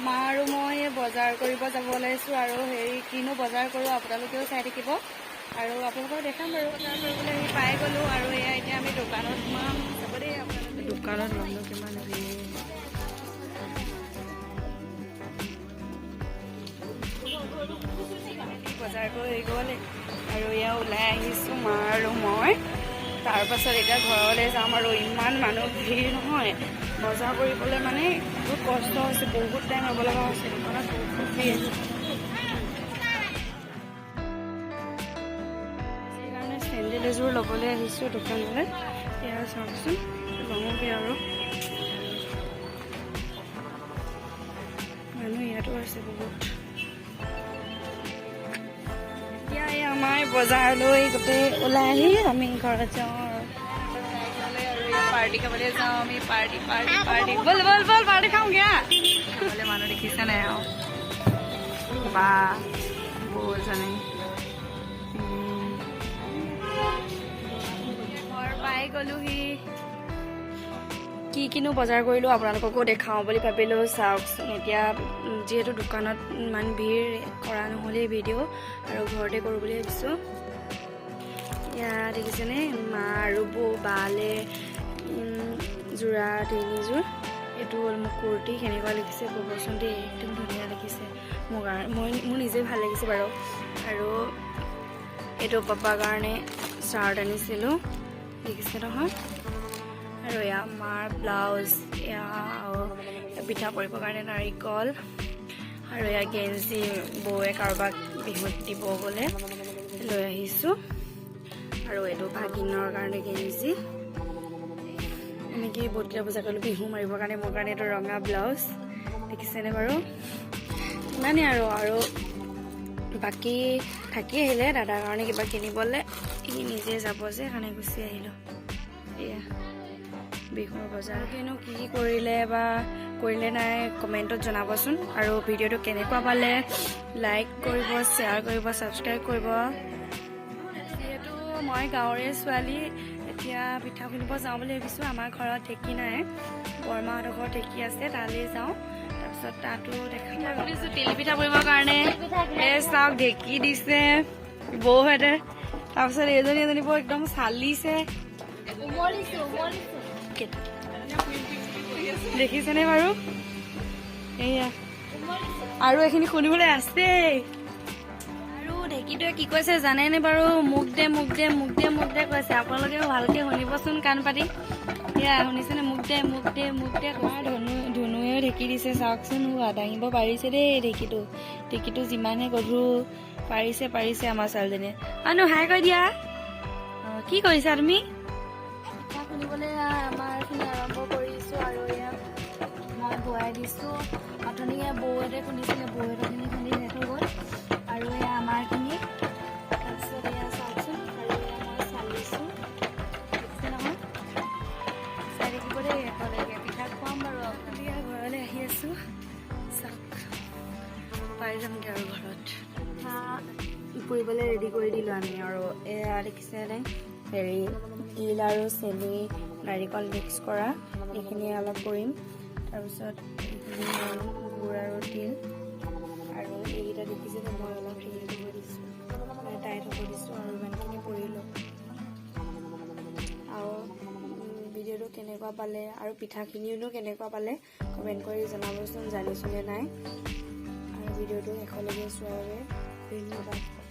মা আৰু মই বজাৰ কৰিব যাব ওলাইছোঁ আৰু হেৰি কিনো বজাৰ কৰোঁ আপোনালোকেও চাই থাকিব আৰু আপোনালোকক দেখাম বাৰু। বজাৰ কৰিবলৈ আমি পাই গ'লোঁ আৰু এয়া এতিয়া আমি দোকানত সোমাম। চাব দেই আপোনালোকে দোকানত মানুহ কিমান ভিৰ। বজাৰ কৰি হৈ গ'ল আৰু এয়া ওলাই আহিছোঁ মা আৰু মই। তাৰপাছত এতিয়া ঘৰলৈ যাম আৰু ইমান মানুহ ভিৰ নহয় বজাৰ কৰিবলৈ মানে বহুত কষ্ট হৈছে, বহুত টাইম ৰ'ব লগা হৈছে দোকানত বহুত ভিৰ। সেইকাৰণে চেণ্ডেল এযোৰ ল'বলৈ আহিছোঁ দোকানলৈ। এয়া চাওকচোন লওঁগৈ আৰু মানুহ ইয়াতো আছে বহুত। এতিয়া এই আমাৰ বজাৰলৈ গোটেই ওলাই আহি আমি ঘৰত যাওঁ আৰু পাৰ্টি খাবলৈ যাওঁ আমি। পাৰ্টি পাৰ্টি পাৰ্টি বল বল বল পাৰ্টি খাওঁগে খাবলৈ মানুহ দেখিছে নাই আৰু বা বৌজনী ঘৰ পাই গ'লোহি। কি কিনো বজাৰ কৰিলোঁ আপোনালোককো দেখাওঁ বুলি ভাবিলোঁ। চাওকচোন এতিয়া যিহেতু দোকানত ইমান ভিৰ কৰা নহ'লেই ভিডিঅ' আৰু ঘৰতে কৰোঁ বুলি ভাবিছোঁ। ইয়াত দেখিছেনে মা আৰু বৌ বালে যোৰা 3যোৰ। এইটো হ'ল মোক কুৰ্তি কেনেকুৱা লাগিছে ক'বচোন দেই, একদম ধুনীয়া লাগিছে মোৰ নিজে ভাল লাগিছে বাৰু। আৰু এইটো পাপাৰ কাৰণে চাৰ্ট আনিছিলোঁ দেখিছে নহয়। আৰু এয়া মাৰ ব্লাউজ, এয়া পিঠা কৰিবৰ কাৰণে নাৰিকল আৰু এয়া গেঞ্জি বৌয়ে কাৰোবাক বিহুত দিব বোলে লৈ আহিছোঁ। আৰু এইটো ভাগিনৰ কাৰণে গেঞ্জি। এনেকৈ বহুতকেইটা বজাৰ কৰিলোঁ বিহু মাৰিবৰ কাৰণে। মোৰ কাৰণে এইটো ৰঙা ব্লাউজ দেখিছেনে বাৰু। ইমানেই আৰু বাকী থাকি আহিলে দাদাৰ কাৰণে কিবা কিনিবলৈ, সি নিজে যাব যে সেইকাৰণে গুচি আহিলোঁ। এয়া বিহুৰ বজাৰ কিনো কি কৰিলে বা কৰিলে নাই কমেণ্টত জনাবচোন। আৰু ভিডিঅ'টো কেনেকুৱা পালে লাইক কৰিব, শ্বেয়াৰ কৰিব, ছাবস্ক্ৰাইব কৰিব। যিহেতু মই গাঁৱৰে ছোৱালী এতিয়া পিঠা খুন্দিব যাওঁ বুলি ভাবিছোঁ। আমাৰ ঘৰত ঢেঁকী নাই, বৰমাহঁতৰ ঘৰত ঢেঁকী আছে, তালৈ যাওঁ। তাৰপিছত তাতো দেখা খুলিছোঁ তিল পিঠা কৰিবৰ কাৰণে। এই চাওক ঢেঁকী দিছে বৌহঁতে। তাৰপিছত এজনী বৌ একদম চালিছে দেখিছেনে বাৰু। এয়া আৰু এইখিনি খুন্দিবলৈ আছেই। আৰু ঢেঁকীটোৱে কি কৈছে জানেনে বাৰু, মোক দে মোক দে মোক দে মোক দে কৈছে। আপোনালোকেও ভালকৈ শুনিবচোন কাণ পাতি। এয়া শুনিছেনে, মোক দে মোক দে মোক দে। আমাৰ ধনুৱেও ঢেঁকী দিছে চাওকচোন। দাঙিব পাৰিছে দেই ঢেঁকীটো যিমানহে গধুৰ পাৰিছে আমাৰ ছোৱালীজনীয়ে। আনো হাই কৈ দিয়া। কি কৰিছা তুমি? পিঠা খুন্দিবলৈ আমাৰখিনি আৰম্ভ কৰিছোঁ আৰু এয়া মই ভৰাই দিছোঁ। অথনিয়ে বৌহঁতে খুন্দিছিলে, বৌহঁতৰখিনি খুন্দি শেষ হৈ গ'ল আৰু এয়া আমাৰখিনি। তাৰপিছত এয়া চাওকচোন আৰু এয়া মই চালিছোঁ দেখিছে নহয়। চাই থাকিব দেই একেলগে পিঠা খুৱাম বাৰু। এয়া ঘৰলৈ আহি আছোঁ, চাওক পাই যামগৈ আৰু ঘৰত। পিঠা কৰিবলৈ ৰেডি কৰি দিলোঁ আমি আৰু এয়া দেখিছেনে হেৰি তিল আৰু চেনি নাৰিকল মিক্স কৰা এইখিনি অলপ কৰিম। তাৰপিছত গুড় আৰু তিল আৰু এইকেইটা দেখিছে যে মই অলপ হেৰি কৰিব দিছোঁ, টাইট হ'ব দিছোঁ আৰু ইমানখিনি কৰিলোঁ। আৰু ভিডিঅ'টো কেনেকুৱা পালে আৰু পিঠাখিনিও কেনেকুৱা পালে কমেণ্ট কৰি জনাবচোন, জানিছোনে নাই। আৰু ভিডিঅ'টো শেষলৈকে চোৱাৰ বাবে ধন্যবাদ।